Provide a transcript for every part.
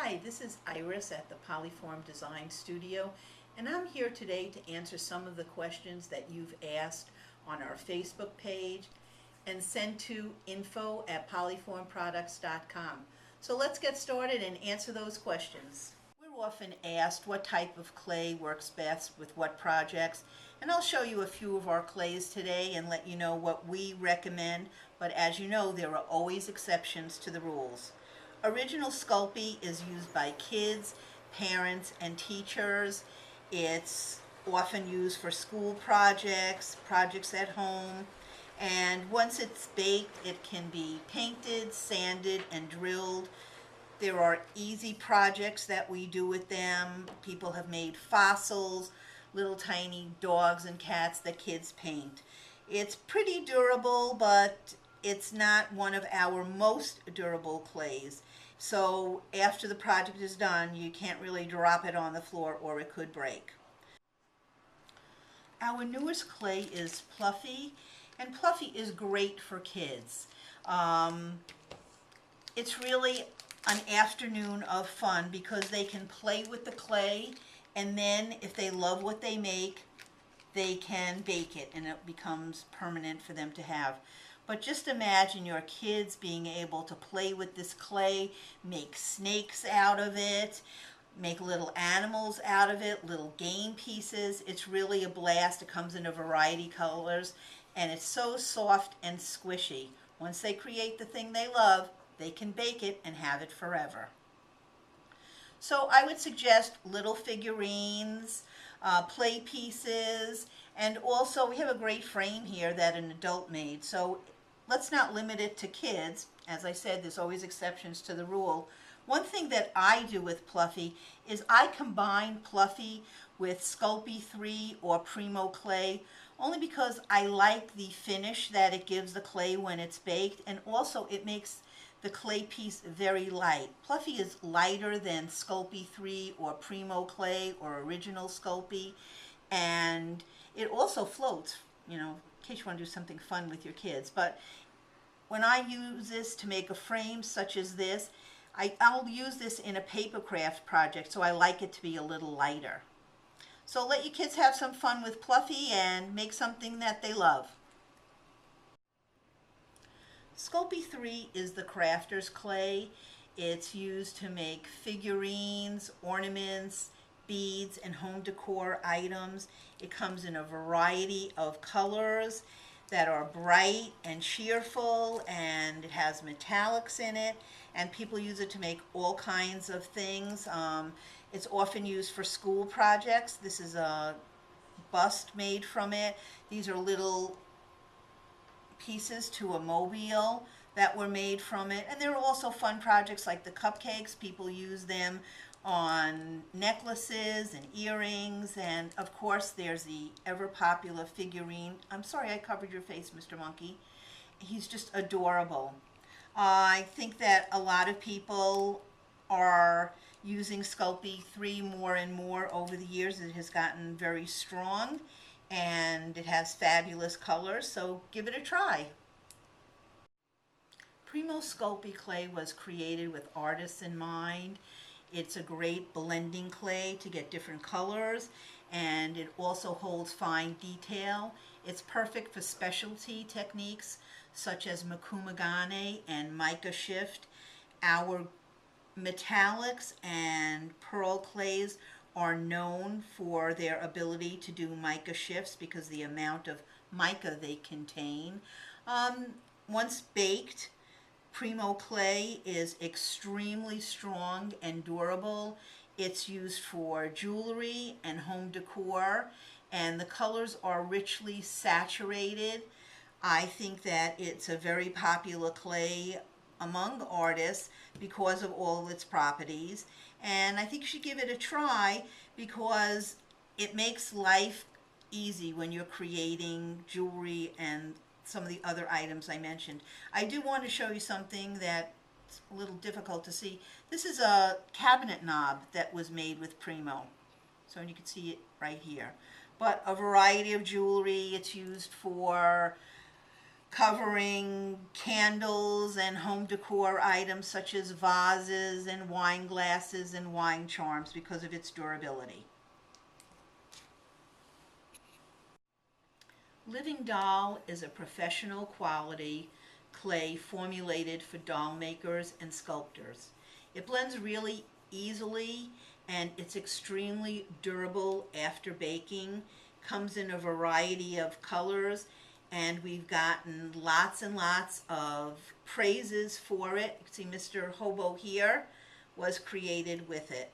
Hi, this is Iris at the Polyform Design Studio, and I'm here today to answer some of the questions that you've asked on our Facebook page and send to info@polyformproducts.com. So let's get started and answer those questions. We're often asked what type of clay works best with what projects, and I'll show you a few of our clays today and let you know what we recommend, but as you know, there are always exceptions to the rules. Original Sculpey is used by kids, parents, and teachers. It's often used for school projects, projects at home, and once it's baked, it can be painted, sanded, and drilled. There are easy projects that we do with them. People have made fossils, little tiny dogs and cats that kids paint. It's pretty durable, but it's not one of our most durable clays. So after the project is done, you can't really drop it on the floor or it could break. Our newest clay is Pluffy, and Pluffy is great for kids. It's really an afternoon of fun because they can play with the clay, and then if they love what they make, they can bake it and it becomes permanent for them to have. But just imagine your kids being able to play with this clay, make snakes out of it, make little animals out of it, little game pieces. It's really a blast. It comes in a variety of colors, and it's so soft and squishy. Once they create the thing they love, they can bake it and have it forever. So I would suggest little figurines, play pieces, and also we have a great frame here that an adult made. So let's not limit it to kids. As I said, there's always exceptions to the rule. One thing that I do with Pluffy is I combine Pluffy with Sculpey III or Premo clay, only because I like the finish that it gives the clay when it's baked, and also it makes the clay piece very light. Pluffy is lighter than Sculpey III or Premo clay or original Sculpey, and it also floats, in case you want to do something fun with your kids. But when I use this to make a frame such as this, I'll use this in a paper craft project, so I like it to be a little lighter. So let your kids have some fun with Pluffy and make something that they love. Sculpey III is the crafter's clay. It's used to make figurines, ornaments, beads, and home decor items. It comes in a variety of colors that are bright and cheerful, and it has metallics in it, and people use it to make all kinds of things. It's often used for school projects. This is a bust made from it. These are little pieces to a mobile that were made from it, and there are also fun projects like the cupcakes. People use them on necklaces and earrings, and of course there's the ever popular figurine. I'm sorry I covered your face, Mr. Monkey. He's just adorable. I think that a lot of people are using Sculpey III more and more over the years. It has gotten very strong and it has fabulous colors, so give it a try. Premo Sculpey clay was created with artists in mind. It's a great blending clay to get different colors, and it also holds fine detail. It's perfect for specialty techniques such as makumagane and mica shift. Our metallics and pearl clays are known for their ability to do mica shifts because the amount of mica they contain. Once baked, Premo clay is extremely strong and durable. It's used for jewelry and home decor, and the colors are richly saturated. I think that it's a very popular clay among artists because of all its properties, and I think you should give it a try because it makes life easy when you're creating jewelry and some of the other items I mentioned. I do want to show you something that's a little difficult to see. This is a cabinet knob that was made with Premo, so you can see it right here. But a variety of jewelry. It's used for covering candles and home decor items such as vases and wine glasses and wine charms because of its durability. Living Doll is a professional quality clay formulated for doll makers and sculptors. It blends really easily and it's extremely durable after baking. Comes in a variety of colors and we've gotten lots and lots of praises for it. You can see Mr. Hobo here was created with it.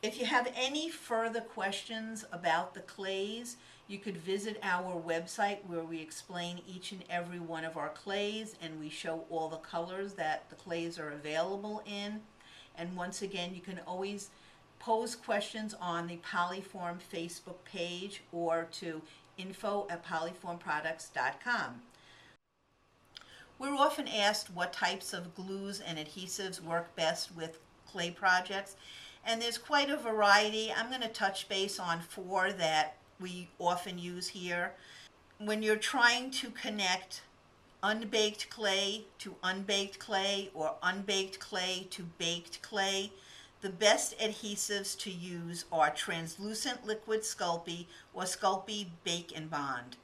If you have any further questions about the clays, you could visit our website where we explain each and every one of our clays and we show all the colors that the clays are available in. And once again, you can always pose questions on the Polyform Facebook page or to info@polyformproducts.com. We're often asked what types of glues and adhesives work best with clay projects, and there's quite a variety. I'm going to touch base on 4 that we often use here. When you're trying to connect unbaked clay to unbaked clay or unbaked clay to baked clay, the best adhesives to use are translucent liquid Sculpey or Sculpey Bake and Bond.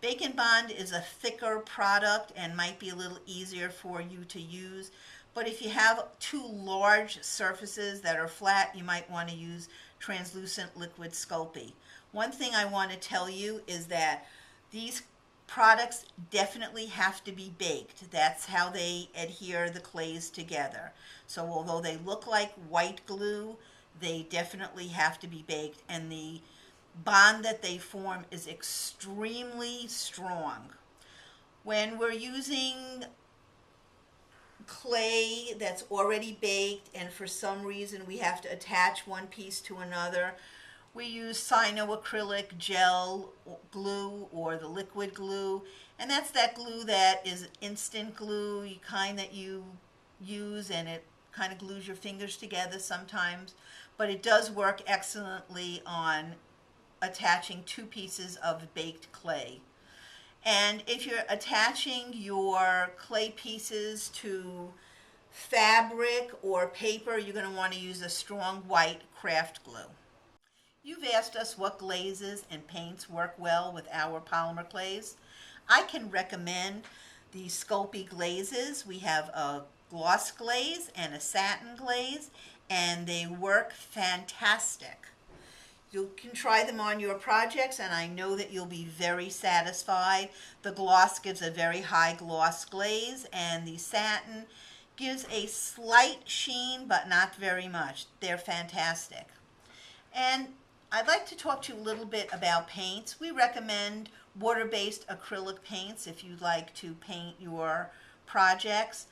Bake and Bond is a thicker product and might be a little easier for you to use, but if you have 2 large surfaces that are flat, you might want to use translucent liquid Sculpey. One thing I want to tell you is that these products definitely have to be baked. That's how they adhere the clays together. So although they look like white glue, they definitely have to be baked, and the bond that they form is extremely strong. When we're using clay that's already baked and for some reason we have to attach one piece to another, we use cyanoacrylic gel glue or the liquid glue, and that's that glue that is instant glue, kind that you use and it kind of glues your fingers together sometimes, but it does work excellently on attaching 2 pieces of baked clay. And if you're attaching your clay pieces to fabric or paper, you're going to want to use a strong white craft glue. You've asked us what glazes and paints work well with our polymer clays. I can recommend the Sculpey glazes. We have a gloss glaze and a satin glaze, and they work fantastic. You can try them on your projects, and I know that you'll be very satisfied. The gloss gives a very high gloss glaze, and the satin gives a slight sheen, but not very much. They're fantastic. And I'd like to talk to you a little bit about paints. We recommend water-based acrylic paints if you'd like to paint your projects.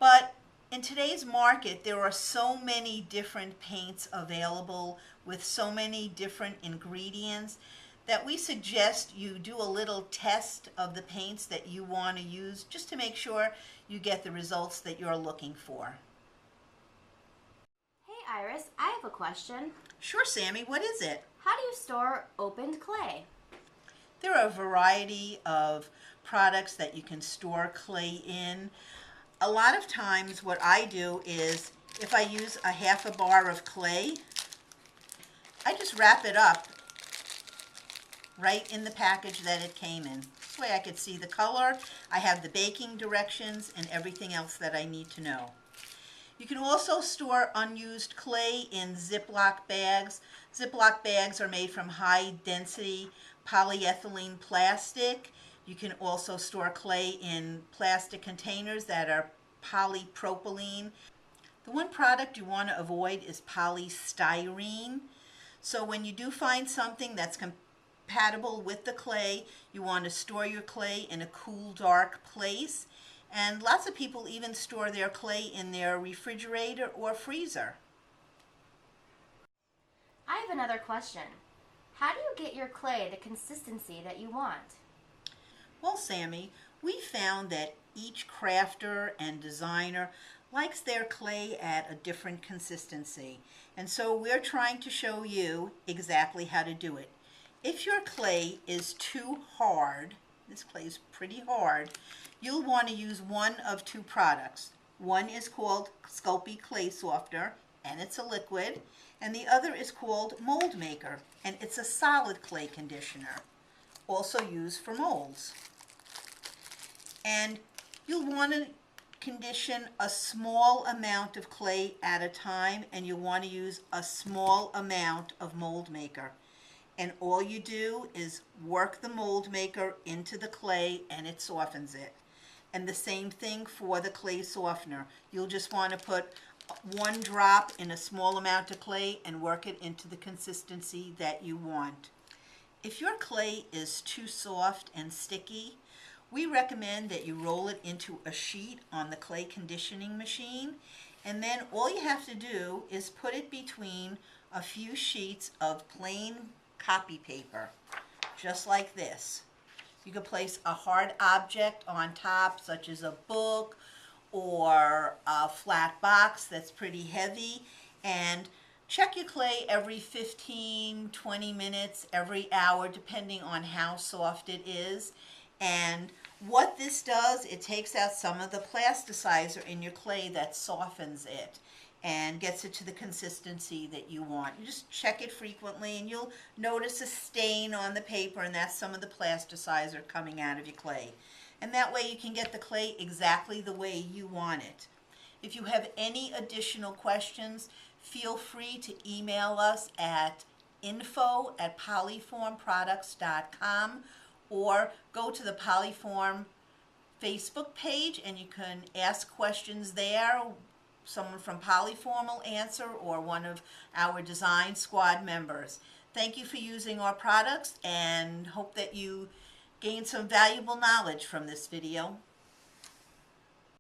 But in today's market, there are so many different paints available with so many different ingredients that we suggest you do a little test of the paints that you want to use just to make sure you get the results that you're looking for. Hey Iris, I have a question. Sure, Sammy, what is it? How do you store opened clay? There are a variety of products that you can store clay in. A lot of times what I do is if I use a half a bar of clay, I just wrap it up right in the package that it came in. This way I could see the color, I have the baking directions, and everything else that I need to know. You can also store unused clay in Ziploc bags. Ziploc bags are made from high density polyethylene plastic. You can also store clay in plastic containers that are polypropylene. The one product you want to avoid is polystyrene. So when you do find something that's compatible with the clay, you want to store your clay in a cool, dark place. And lots of people even store their clay in their refrigerator or freezer. I have another question. How do you get your clay the consistency that you want? Well, Sammy, we found that each crafter and designer likes their clay at a different consistency. And so we're trying to show you exactly how to do it. If your clay is too hard, this clay is pretty hard, you'll want to use one of two products. One is called Sculpey Clay Softener, and it's a liquid, and the other is called Mold Maker, and it's a solid clay conditioner, also used for molds. And you'll want to condition a small amount of clay at a time, and you'll want to use a small amount of Mold Maker. And all you do is work the Mold Maker into the clay and it softens it. And the same thing for the clay softener. You'll just want to put one drop in a small amount of clay and work it into the consistency that you want. If your clay is too soft and sticky, we recommend that you roll it into a sheet on the clay conditioning machine, and then all you have to do is put it between a few sheets of plain copy paper, just like this. You could place a hard object on top, such as a book or a flat box that's pretty heavy, and check your clay every 15-20 minutes, every hour, depending on how soft it is. And what this does, it takes out some of the plasticizer in your clay that softens it and gets it to the consistency that you want. You just check it frequently and you'll notice a stain on the paper, and that's some of the plasticizer coming out of your clay. And that way you can get the clay exactly the way you want it. If you have any additional questions, feel free to email us at info@polyformproducts.com, or go to the Polyform Facebook page and you can ask questions there. Someone from Polyform will answer, or one of our design squad members. Thank you for using our products, and hope that you gain some valuable knowledge from this video.